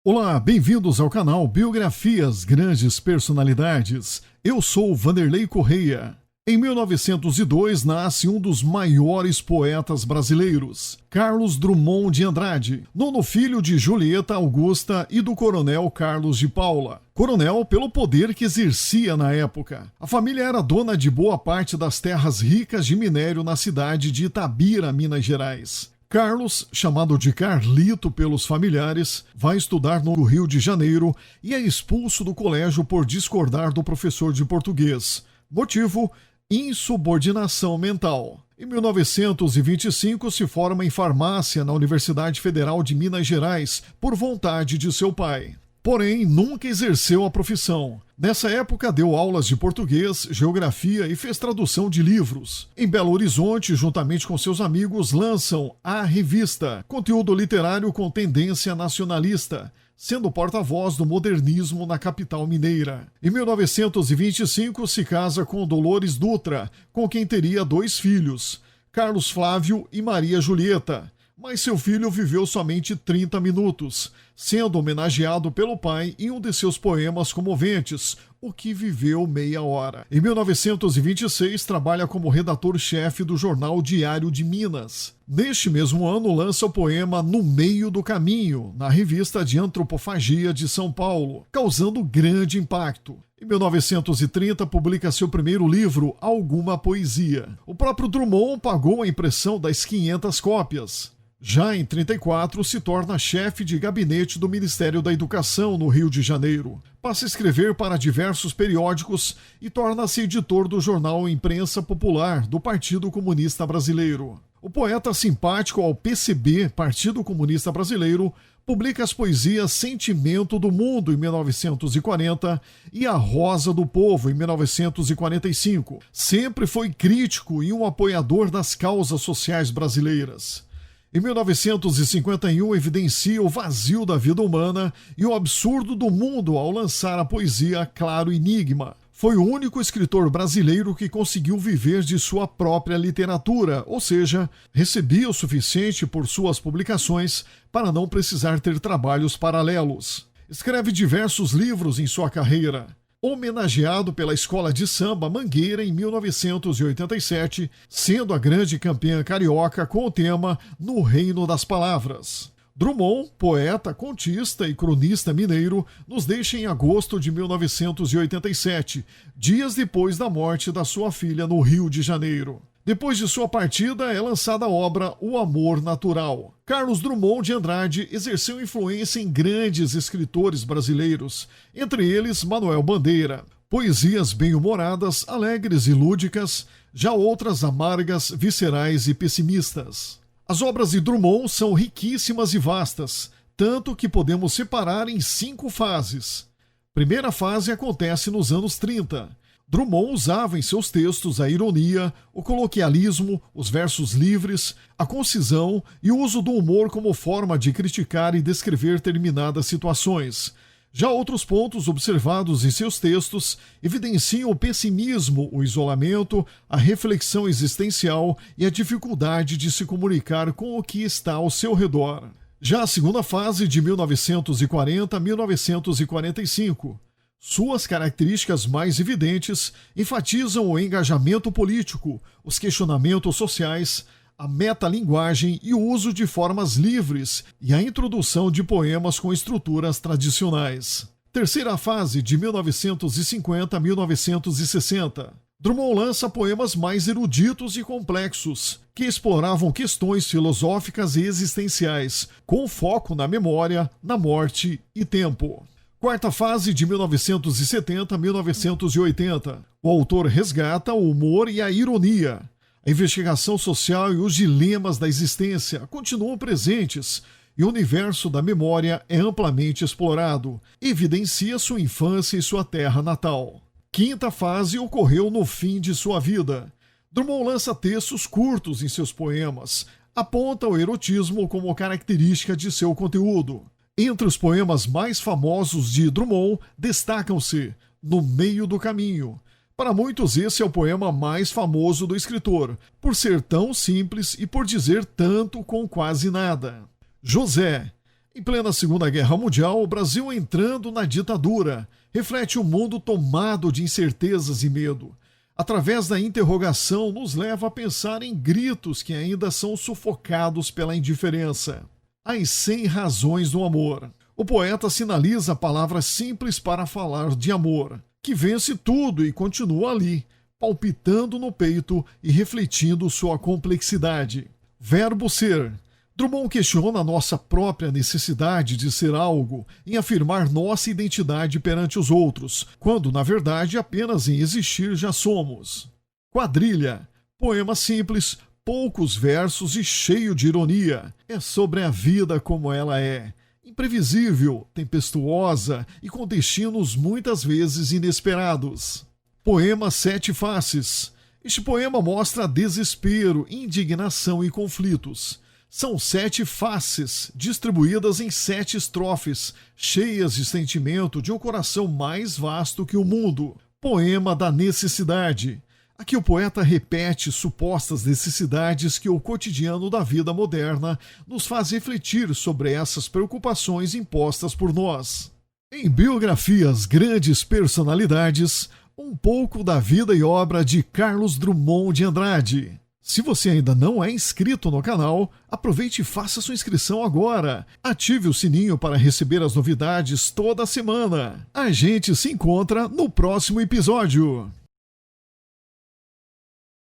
Olá, bem-vindos ao canal Biografias Grandes Personalidades. Eu sou Vanderlei Correia. Em 1902 nasce um dos maiores poetas brasileiros, Carlos Drummond de Andrade, nono filho de Julieta Augusta e do coronel Carlos de Paula. Coronel pelo poder que exercia na época. A família era dona de boa parte das terras ricas de minério na cidade de Itabira, Minas Gerais. Carlos, chamado de Carlito pelos familiares, vai estudar no Rio de Janeiro e é expulso do colégio por discordar do professor de português. Motivo: insubordinação mental. Em 1925 se forma em farmácia na Universidade Federal de Minas Gerais por vontade de seu pai. Porém, nunca exerceu a profissão. Nessa época, deu aulas de português, geografia e fez tradução de livros. Em Belo Horizonte, juntamente com seus amigos, lançam A Revista, conteúdo literário com tendência nacionalista, sendo porta-voz do modernismo na capital mineira. Em 1925, se casa com Dolores Dutra, com quem teria 2 filhos, Carlos Flávio e Maria Julieta. Mas seu filho viveu somente 30 minutos, sendo homenageado pelo pai em um de seus poemas comoventes, O que Viveu Meia Hora. Em 1926, trabalha como redator-chefe do jornal Diário de Minas. Neste mesmo ano, lança o poema No Meio do Caminho, na revista de Antropofagia de São Paulo, causando grande impacto. Em 1930, publica seu primeiro livro, Alguma Poesia. O próprio Drummond pagou a impressão das 500 cópias. Já em 1934, se torna chefe de gabinete do Ministério da Educação no Rio de Janeiro. Passa a escrever para diversos periódicos e torna-se editor do jornal Imprensa Popular do Partido Comunista Brasileiro. O poeta, simpático ao PCB, Partido Comunista Brasileiro, publica as poesias Sentimento do Mundo, em 1940, e A Rosa do Povo, em 1945. Sempre foi crítico e um apoiador das causas sociais brasileiras. Em 1951, evidencia o vazio da vida humana e o absurdo do mundo ao lançar a poesia Claro Enigma. Foi o único escritor brasileiro que conseguiu viver de sua própria literatura, ou seja, recebia o suficiente por suas publicações para não precisar ter trabalhos paralelos. Escreve diversos livros em sua carreira. Homenageado pela Escola de Samba Mangueira em 1987, sendo a grande campeã carioca com o tema No Reino das Palavras. Drummond, poeta, contista e cronista mineiro, nos deixa em agosto de 1987, dias depois da morte da sua filha no Rio de Janeiro. Depois de sua partida, é lançada a obra O Amor Natural. Carlos Drummond de Andrade exerceu influência em grandes escritores brasileiros, entre eles Manuel Bandeira. Poesias bem-humoradas, alegres e lúdicas, já outras amargas, viscerais e pessimistas. As obras de Drummond são riquíssimas e vastas, tanto que podemos separar em 5 fases. Primeira fase acontece nos anos 30. Drummond usava em seus textos a ironia, o coloquialismo, os versos livres, a concisão e o uso do humor como forma de criticar e descrever determinadas situações. Já outros pontos observados em seus textos evidenciam o pessimismo, o isolamento, a reflexão existencial e a dificuldade de se comunicar com o que está ao seu redor. Já a segunda fase, de 1940 a 1945, suas características mais evidentes enfatizam o engajamento político, os questionamentos sociais, a metalinguagem e o uso de formas livres e a introdução de poemas com estruturas tradicionais. Terceira fase, de 1950 a 1960. Drummond lança poemas mais eruditos e complexos, que exploravam questões filosóficas e existenciais, com foco na memória, na morte e tempo. Quarta fase, de 1970 a 1980. O autor resgata o humor e a ironia. A investigação social e os dilemas da existência continuam presentes e o universo da memória é amplamente explorado. Evidencia sua infância e sua terra natal. Quinta fase ocorreu no fim de sua vida. Drummond lança textos curtos em seus poemas. Aponta o erotismo como característica de seu conteúdo. Entre os poemas mais famosos de Drummond, destacam-se No Meio do Caminho. Para muitos, esse é o poema mais famoso do escritor, por ser tão simples e por dizer tanto com quase nada. José, Em plena Segunda Guerra Mundial, o Brasil entrando na ditadura reflete um mundo tomado de incertezas e medo. Através da interrogação, nos leva a pensar em gritos que ainda são sufocados pela indiferença. As 100 razões do amor. O poeta sinaliza palavras simples para falar de amor, que vence tudo e continua ali, palpitando no peito e refletindo sua complexidade. Verbo ser. Drummond questiona nossa própria necessidade de ser algo, em afirmar nossa identidade perante os outros, quando, na verdade, apenas em existir já somos. Quadrilha. Poema simples, poucos versos e cheio de ironia. É sobre a vida como ela é. Imprevisível, tempestuosa e com destinos muitas vezes inesperados. Poema Sete Faces. Este poema mostra desespero, indignação e conflitos. São 7 faces, distribuídas em 7 estrofes, cheias de sentimento de um coração mais vasto que o mundo. Poema da necessidade. Aqui o poeta repete supostas necessidades que o cotidiano da vida moderna nos faz refletir sobre essas preocupações impostas por nós. Em Biografias Grandes Personalidades, um pouco da vida e obra de Carlos Drummond de Andrade. Se você ainda não é inscrito no canal, aproveite e faça sua inscrição agora. Ative o sininho para receber as novidades toda semana. A gente se encontra no próximo episódio.